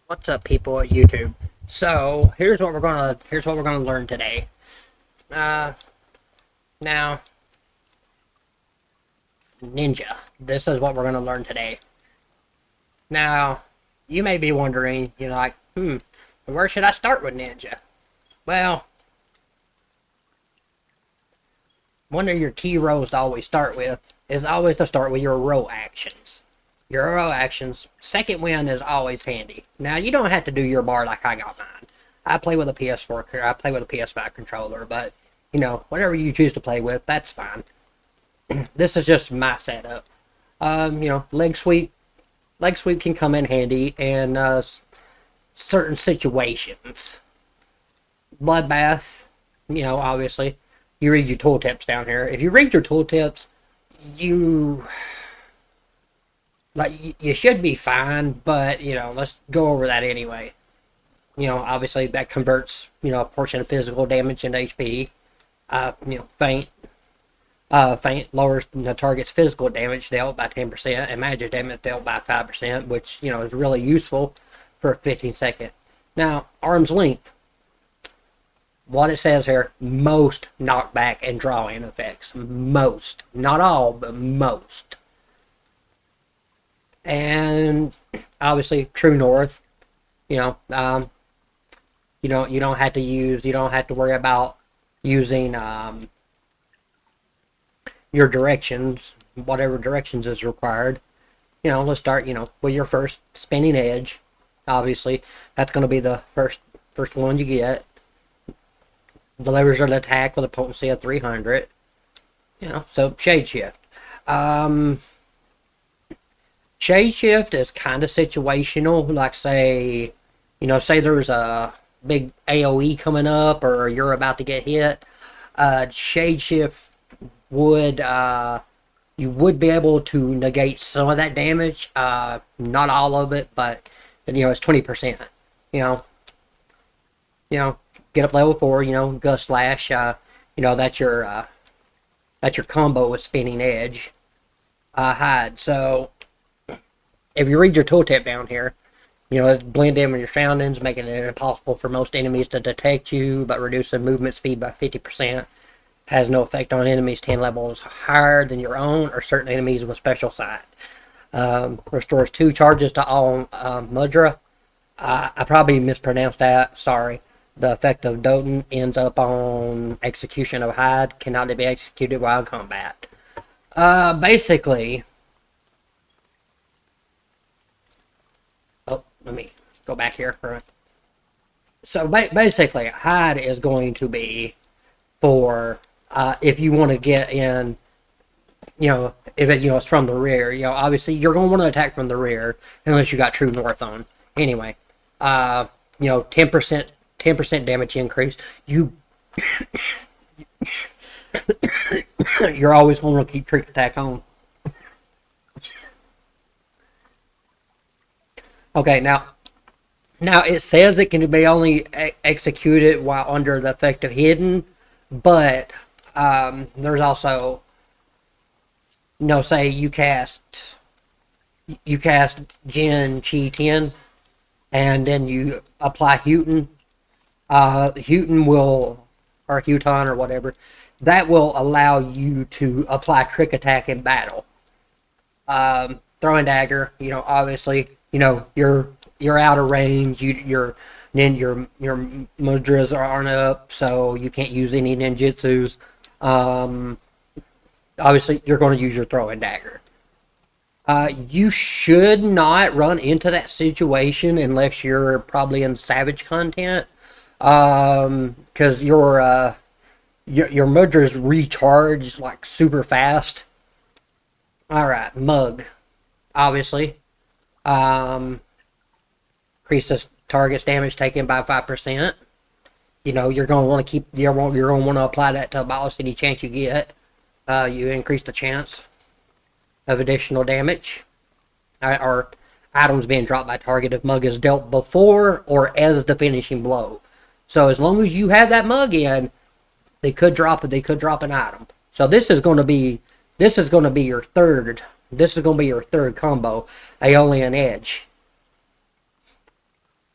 What's up, people at YouTube? So here's what we're gonna learn today. Uh, Now, ninja. This is what we're gonna learn today. Now, you may be wondering, where should I start with ninja? Well, one of your key rows to always start with is always to start with your row actions. Your row actions. Second wind is always handy. Now, you don't have to do your bar like I got mine. I play with a PS4, I play with a PS5 controller, but, whatever you choose to play with, that's fine. This is just my setup. Leg sweep. Leg sweep can come in handy in certain situations. Bloodbath, obviously. You read your tooltips down here. If you read your tooltips, you you should be fine, but let's go over that anyway. Obviously that converts a portion of physical damage into HP. Feint. Feint lowers the target's physical damage dealt by 10% and magic damage dealt by 5%, which is really useful for a 15-second. Now, arm's length. What it says here: most knockback and drawing effects. Most, not all, but most. And obviously, true north. You know, um, you don't have to use. You don't have to worry about using your directions, whatever directions is required. Let's start. With your first spinning edge. Obviously, that's going to be the first one you get. Delivers an attack with a potency of 300. So shade shift. Um, Shade shift is kind of situational. Like say there's a big AOE coming up, or you're about to get hit. Shade shift would you would be able to negate some of that damage. Not all of it, but it's 20%. You know, get up level 4. Gust slash. That's your combo with spinning edge. Hide. So if you read your tooltip down here, blend in with your surroundings, making it impossible for most enemies to detect you, but reducing movement speed by 50%. Has no effect on enemies 10 levels higher than your own or certain enemies with special sight. Restores 2 charges to all Mudra. I probably mispronounced that. Sorry. The effect of Doten ends up on execution of Hide. Cannot be executed while in combat. Basically. Oh, let me go back here for it. So basically, Hide is going to be for if you want to get in, if it's from the rear. Obviously you're going to want to attack from the rear unless you got true north on. Anyway, 10% damage increase. You're always going to keep trick attack on. Okay, now it says it can be only executed while under the effect of hidden, but there's also, say you cast Jin Chi 10, and then you apply Houghton. Houghton will, or Houghton or whatever, that will allow you to apply trick attack in battle. Throwing dagger, obviously, you're out of range. Your mudras aren't up, so you can't use any ninjutsus. Obviously, you're going to use your throwing dagger. You should not run into that situation unless you're probably in savage content, because your mudras recharge like super fast. All right, mug, obviously. Increases target's damage taken by 5%. You're going to want to you're going to want to apply that to abolish any chance you get. You increase the chance of additional damage or items being dropped by target if mug is dealt before or as the finishing blow. So as long as you have that mug in, they could drop an item. So this is going to be your third. This is going to be your third combo, Aeolian Edge.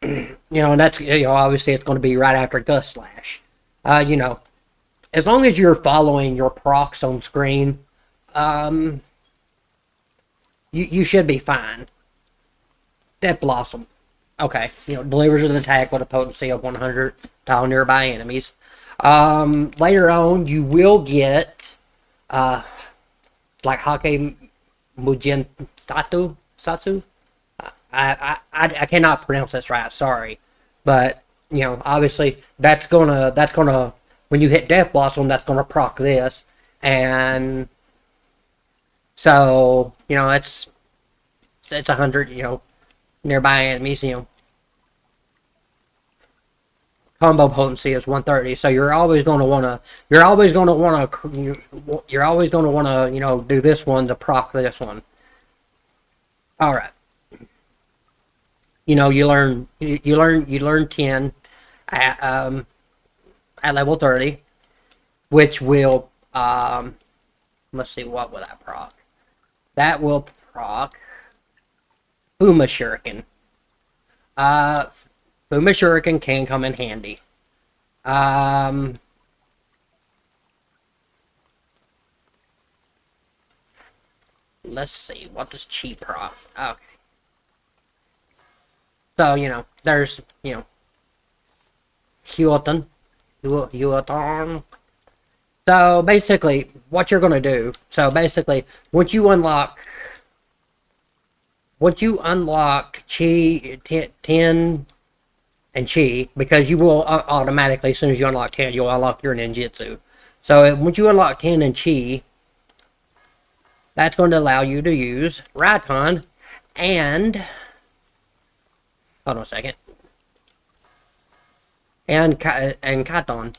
And that's, obviously it's going to be right after Gust Slash. As long as you're following your procs on screen, um, you should be fine. Death Blossom. Okay, delivers an attack with a potency of 100 to all nearby enemies. Later on, you will get, like Hake Mujin Satsu. I cannot pronounce this right. Sorry, but obviously that's gonna when you hit Death Blossom, that's gonna proc this, and so it's 100 nearby enemies. Combo potency is 130, so you're always going to want to do this one to proc this one. All right. You learn 10 at level 30, which will let's see, what will that proc? That will proc Fuma Shuriken. Fuma Shuriken can come in handy. Let's see, what does Chi proc? Okay. So, there's, Huoton. Huoton. So, basically, what you're going to do, once you unlock Chi 10 and Chi, because you will automatically, as soon as you unlock 10, you'll unlock your ninjutsu. So once you unlock 10 and Chi, that's going to allow you to use Raiton and, hold on a second, and Katon.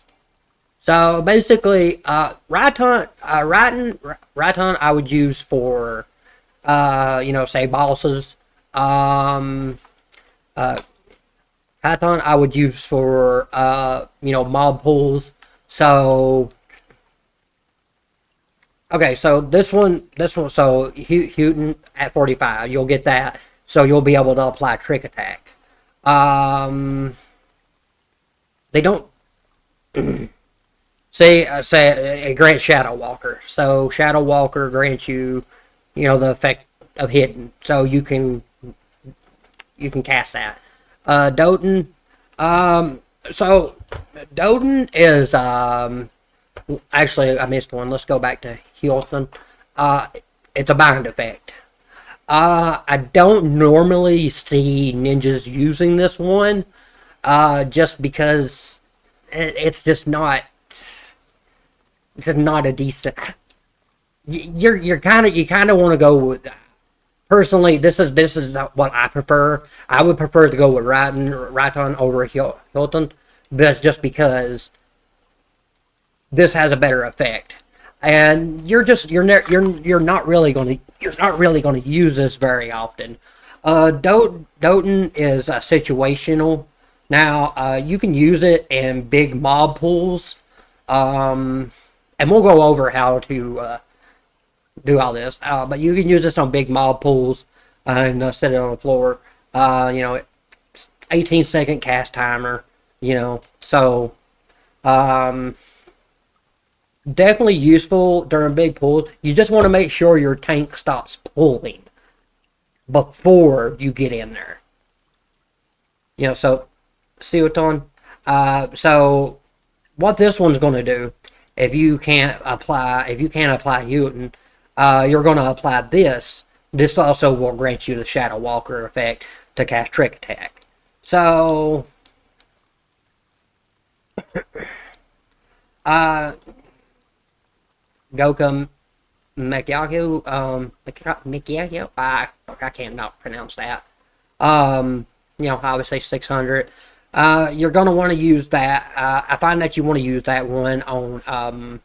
So basically, Raiton I would use for, say bosses. Katon I would use for, mob pools. So, okay, so this one, so Houghton at 45, you'll get that. So you'll be able to apply Trick Attack. They don't say it grants Shadow Walker. So Shadow Walker grants you, the effect of hitting. So you can cast that. Doten. So Doten is actually I missed one. Let's go back to Hilton. It's a bind effect. I don't normally see ninjas using this one, just because it's just not. It's just not a decent. You kind of want to go with. Personally, this is not what I prefer. I would prefer to go with Raiton over Hilton, but just because this has a better effect, and you're not really going to use this very often. Doten is situational. Now you can use it in big mob pools, and we'll go over how to do all this, but you can use this on big mob pools and set it on the floor. 18-second cast timer. So definitely useful during big pools. You just want to make sure your tank stops pulling before you get in there. So see what's on. So what this one's going to do, if you can't apply Houghton, you're going to apply this. This also will grant you the Shadow Walker effect to cast Trick Attack. So, Goku Mikyaku, I cannot pronounce that. Obviously 600. You're going to want to use that. I find that you want to use that one on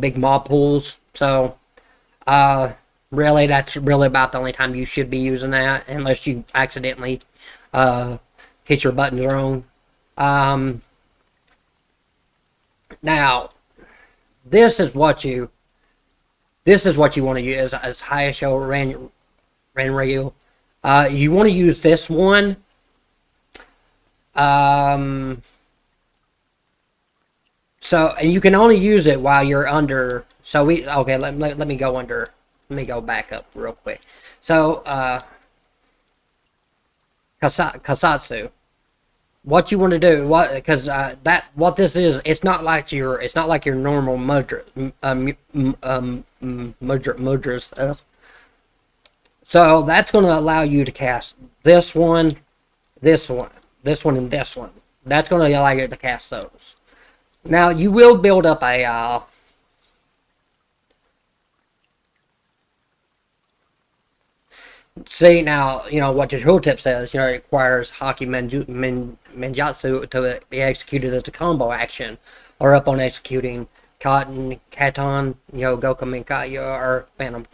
big mob pools. So, really, that's really about the only time you should be using that, unless you accidentally hit your buttons wrong. Now, this is what you want to use as Hayasho Renryu. You want to use this one. So, and you can only use it while you're under. So okay. Let me go under. Let me go back up real quick. So, Kasatsu. What you want to do, because what this is, it's not like your normal mudras. So that's going to allow you to cast this one, this one, this one, and this one. That's going to allow you to cast those. Now you will build up a see, now, what your tooltip says, it requires Haki Menjutsu to be executed as a combo action, or up on executing Katon, Goka Minkaya, or Phantom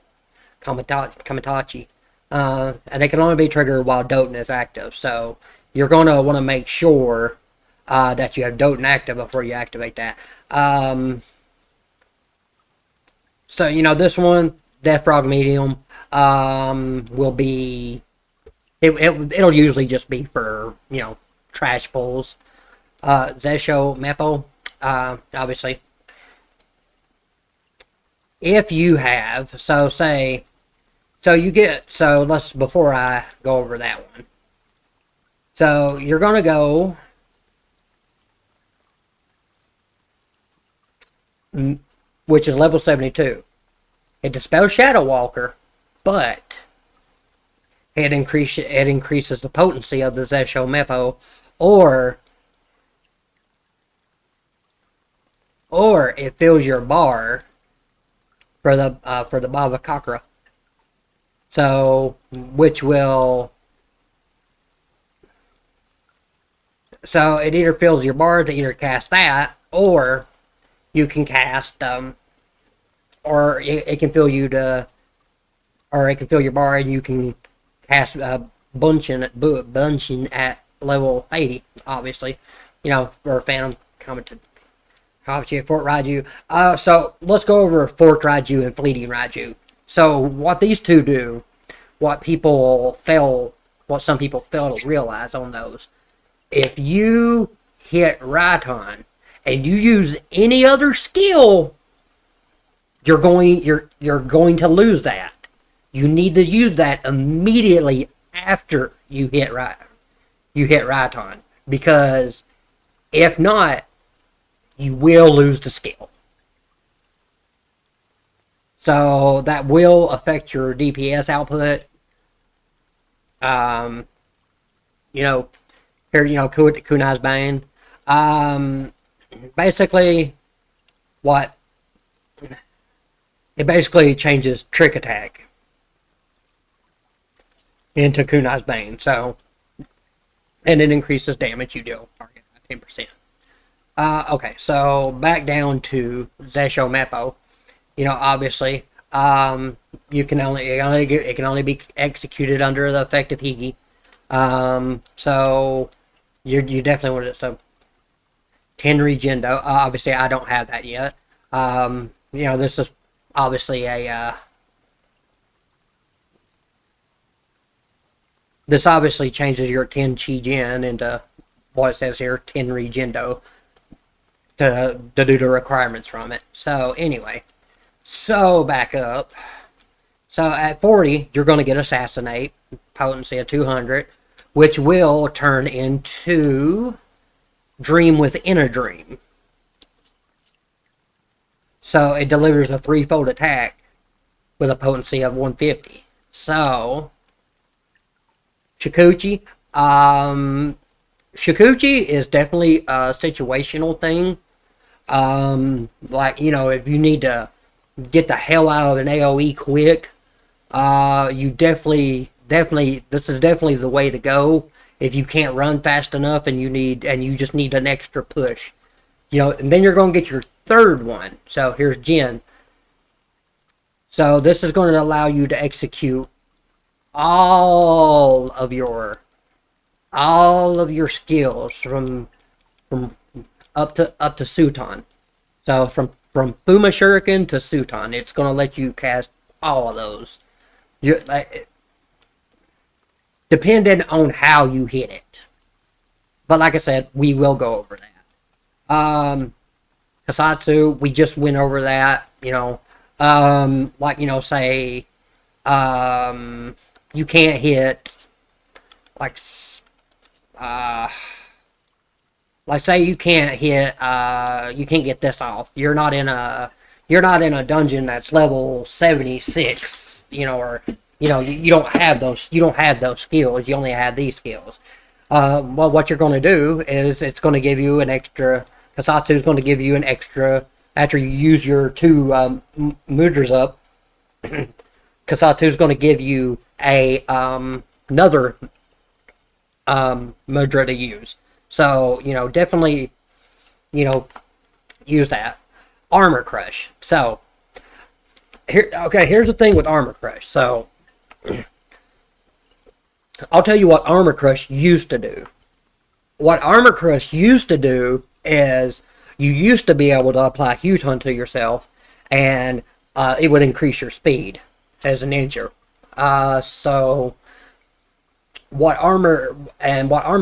Kamitachi. And they can only be triggered while Doten is active, so you're going to want to make sure that you have Doten active before you activate that. So, this one, Death Frog Medium, will be, it'll usually just be for, trash pulls. Zesho Meppo, obviously. If you have, before I go over that one. So, you're going to go, which is level 72. It dispels Shadow Walker, but it increases the potency of the Zesho Meppo, or it fills your bar for the Bava Kakra. So it either fills your bar to either cast that, or you can cast or it can fill your bar, and you can cast Bunshin at level 80, obviously, for Phantom Combatant. Obviously, Fort Raiju. So let's go over Fort Raiju and Fleeting Raiju. So what these two do, what some people fail to realize on those, if you hit Raiton and you use any other skill, you're going to lose that. You need to use that immediately after you hit Raiton, because if not, you will lose the skill. So that will affect your DPS output. Kunai's Bane. Basically, it basically changes Trick Attack into Kunai's Bane. So, and it increases damage you deal target by 10%. Okay, so back down to Zesho Meppo. Obviously, it can only be executed under the effect of Higi. So you definitely want it. So Tenri Jindo. Obviously, I don't have that yet. This is obviously this obviously changes your Ten Chi Jin into what it says here, Tenri Jindo, to do the requirements from it. So anyway, so back up. So at 40, you're going to get Assassinate, potency of 200, which will turn into Dream Within a Dream. So it delivers a 3-fold attack with a potency of 150. So Shikuchi, Shikuchi is definitely a situational thing. If you need to get the hell out of an AoE quick, you definitely, this is definitely the way to go. If you can't run fast enough and you just need an extra push, and then you're going to get your third one. So here's Jin. So this is going to allow you to execute all of your skills from up to Suton. So from Fuma Shuriken to Suton, it's going to let you cast all of those. depending on how you hit it. But like I said, we will go over that. Kasatsu, we just went over that. Like say, you can't hit like say you can't hit you can't get this off. You're not in a dungeon that's level 76, or you don't have those skills. You only have these skills. Well, what you're going to do is it's going to give you an extra. Kasatsu is going to give you an extra after you use your 2 mudras up. Kasatsu is going to give you another mudra to use. So, definitely, use that. Armor Crush. So, here's the thing with Armor Crush. So, I'll tell you what Armor Crush used to do. What Armor Crush used to do is you used to be able to apply Huge Hunt to yourself, and it would increase your speed as a ninja. So what Armor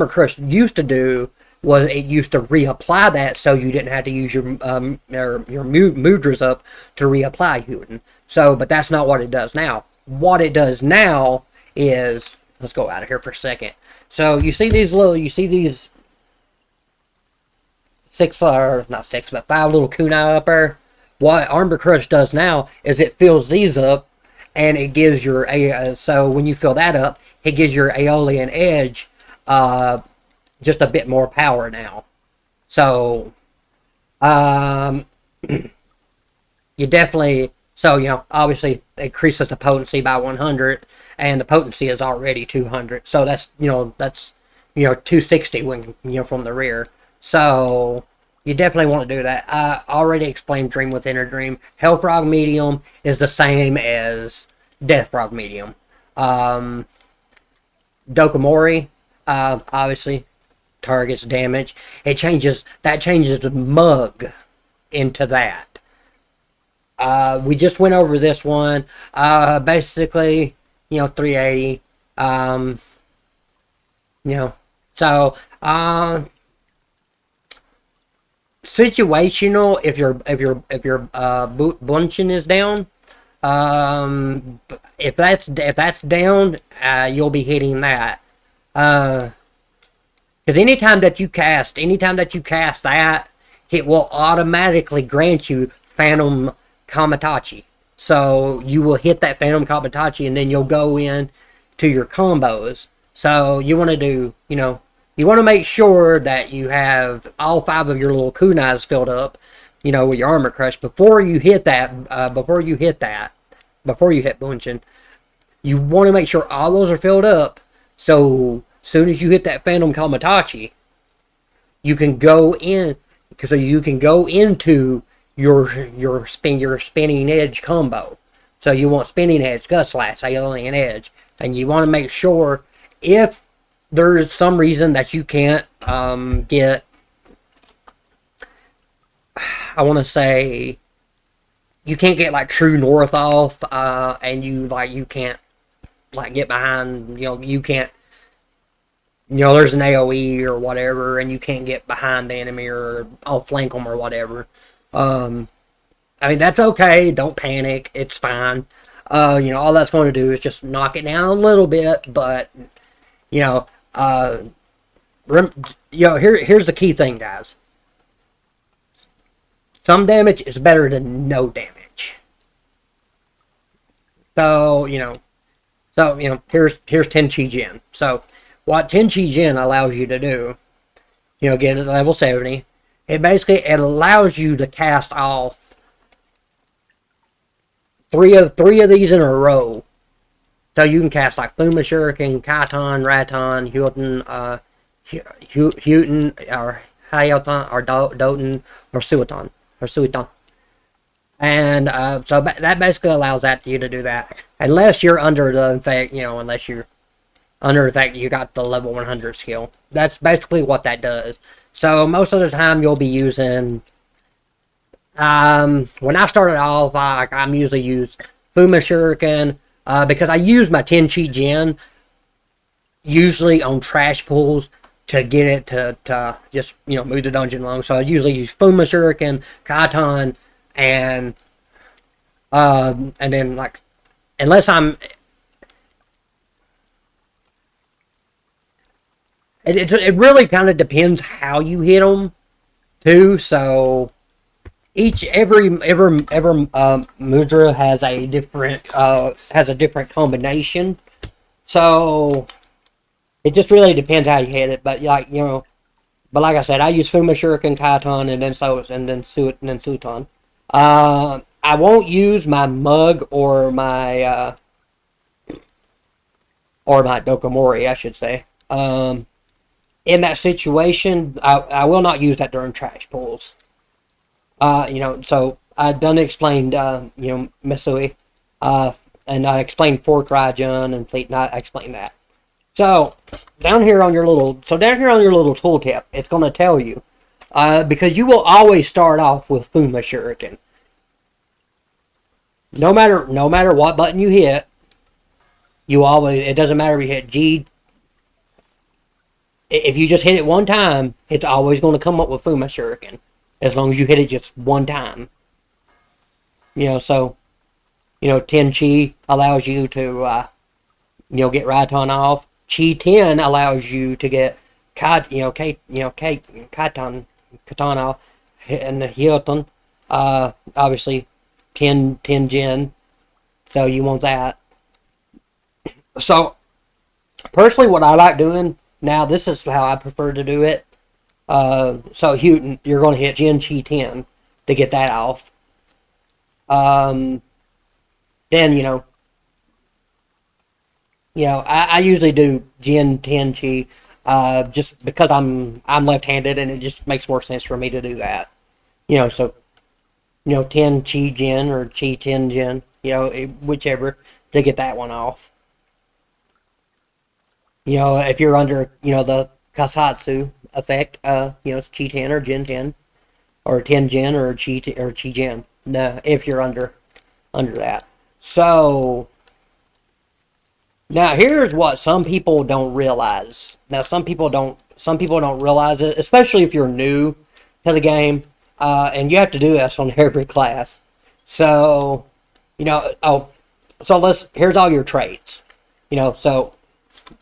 Crush used to do was it used to reapply that, so you didn't have to use your mudras up to reapply Huden. So, but that's not what it does now. What it does now is, let's go out of here for a second. So you see these 5 little kunai up there. What Armor Crush does now is it fills these up, and it gives your so when you fill that up, it gives your Aeolian Edge just a bit more power now. So you definitely, obviously it increases the potency by 100, and the potency is already 200. So that's 260 when from the rear. So you definitely want to do that. I already explained Dream Within a Dream. Hellfrog Medium is the same as Deathfrog Medium. Dokomori, obviously, targets damage. It changes the Mug into that. We just went over this one. Basically, 380. So, situational if your blunching is down. If that's down, you'll be hitting that. Because anytime that you cast that, it will automatically grant you Phantom Kamatachi. So you will hit that Phantom Kamatachi, and then you'll go in to your combos. So you want to do, you want to make sure that you have all 5 of your little kunais filled up, with your Armor Crush before you hit that. Before you hit Bunshin, you want to make sure all those are filled up. So soon as you hit that Phantom Kamatachi, you can go in. So you can go into your spinning edge combo. So you want spinning edge, gut slash, Alien Edge, and you want to make sure if there's some reason that you can't get, I want to say, you can't get like True North off, and you can't get behind, you can't, there's an AoE or whatever, and you can't get behind the enemy or outflank them or whatever. That's okay. Don't panic. It's fine. All that's going to do is just knock it down a little bit, but here's the key thing, guys. Some damage is better than no damage. So, here's Tenchi Jin. So, what Tenchi Jin allows you to do, get it to level 70, it allows you to cast off three of these in a row. So you can cast like Fuma Shuriken, Kaiton, Raton, Huten, or Hayoton, or Doten, or Suiton. And so that basically allows you to do that. Unless you're under the fact, unless you're under the fact you got the level 100 skill. That's basically what that does. So most of the time you'll be using, when I started off, I'm usually use Fuma Shuriken, because I use my Tenchi Jin usually on trash pulls to get it to just, move the dungeon along. So I usually use Fuma Shuriken, Kaiton, and then, like, unless I'm, it really kind of depends how you hit them too. So every Mudra has a different combination. So it just really depends how you hit it. But but like I said, I use Fuma Shuriken, Kaiton, and then Suiton. I won't use my Mug or my Dokomori, I should say. In that situation, I will not use that during trash pulls. So I done explained, Misui, and I explained Fort Raijun and Fleet, and I explained that. So down here on your little tooltip, it's going to tell you, because you will always start off with Fuma Shuriken. No matter what button you hit, it doesn't matter if you hit G. If you just hit it one time, it's always going to come up with Fuma Shuriken, as long as you hit it just one time. 10 Chi allows you to, get Raiton off. Chi 10 allows you to get Kaiton off, and the Hyoton, obviously 10 Gen, so you want that. So personally, what I like doing now, this is how I prefer to do it. So you're going to hit Gen Chi 10 to get that off. Then I usually do Gen 10 Chi, just because I'm left-handed, and it just makes more sense for me to do that. 10 Chi Gen or Chi 10 Gen, whichever, to get that one off. If you're under, the Kasatsu effect, it's Chi 10 or Gen 10, or 10 Gen or Chi Gen. No, if you're under that. So now here's what some people don't realize. Now some people don't realize it, especially if you're new to the game, and you have to do this on every class. So here's all your traits. So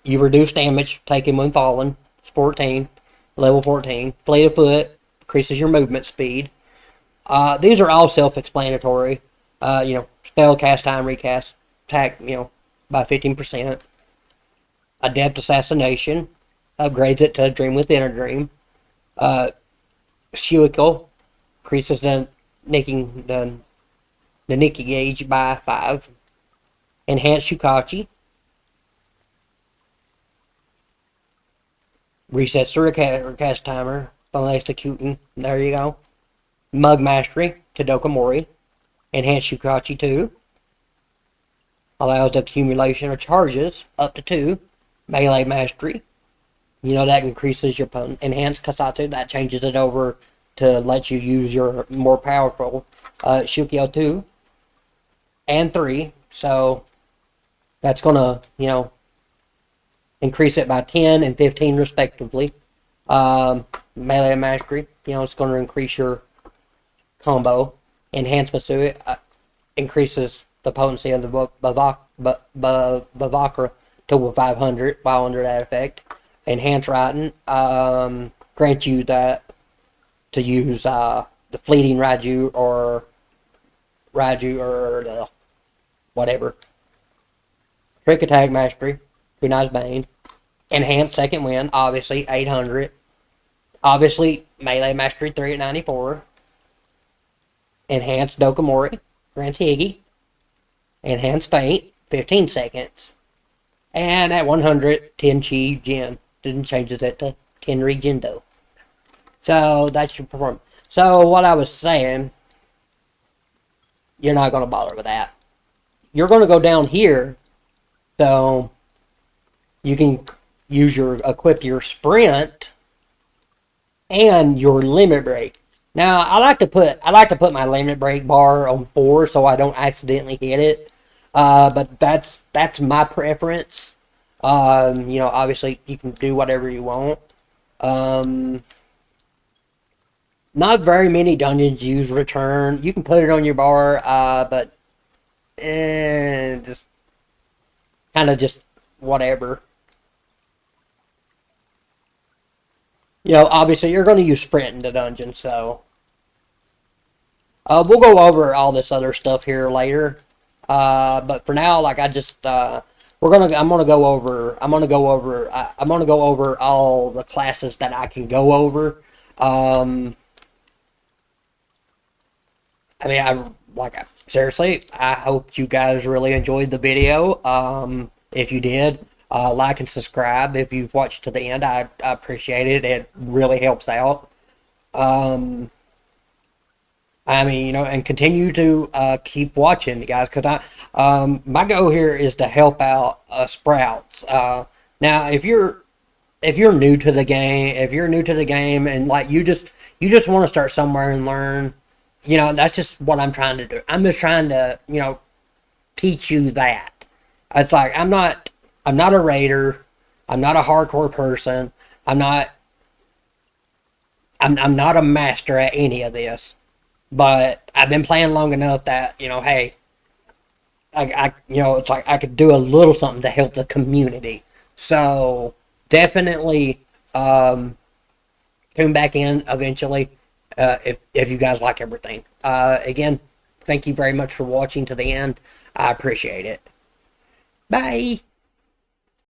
you reduce damage taken when falling. It's 14, level 14. Fleet of foot increases your movement speed. These are all self-explanatory. Spell cast time, recast, attack, by 15%. Adept assassination upgrades it to Dream Within a Dream. Shuikel increases the Nikki gauge by 5. Enhanced Shukachi resets the recast timer on executing. There you go. Mug Mastery to Dokomori. Enhanced Shukachi 2. Allows the accumulation of charges up to 2. Melee Mastery. That increases your opponent. Enhanced Kasatsu, that changes it over to let you use your more powerful Shukyo 2 and 3. So that's going to, increase it by 10 and 15 respectively. Melee Mastery, it's going to increase your combo. Enhanced Masui increases the potency of the Bavakra to 500 while under that effect. Enhanced Raiden grants you that to use the Fleeting Raiju or the whatever. Trick Attack Mastery, Kunai's Bane. Enhanced Second Wind, obviously 800. Obviously Melee Mastery 3 at 94. Enhanced Dokomori, grants Higgy. Enhanced Feint, 15 seconds. And at 100, Tenchi Gen. Then changes it to Tenri Jendo. So that's your performance. So what I was saying, you're not going to bother with that. You're going to go down here, so you can equip your sprint and your limit break. Now I like to put my limit break bar on 4 so I don't accidentally hit it. But that's my preference. You know, obviously you can do whatever you want. Um, Not very many dungeons use return. You can put it on your bar, but just kind of just whatever. You know, obviously you're going to use sprint in the dungeon, so we'll go over all this other stuff here later. But for now, like I just I'm gonna go over I'm gonna go over all the classes that I can go over. Um, I mean, seriously, I hope you guys really enjoyed the video. If you did, like and subscribe. If you've watched to the end, I appreciate it. It really helps out. Um, I mean, you know, and continue to keep watching, guys, because my goal here is to help out Sprouts. Now, if you're new to the game, and like you just want to start somewhere and learn, you know, that's just what I'm trying to do. I'm just trying to, you know, teach you that. It's like I'm not a raider. I'm not a hardcore person. I'm not I'm not a master at any of this. But I've been playing long enough that, you know, hey, you know, it's like I could do a little something to help the community. So definitely tune back in eventually if you guys like everything. Again, thank you very much for watching to the end. I appreciate it. Bye.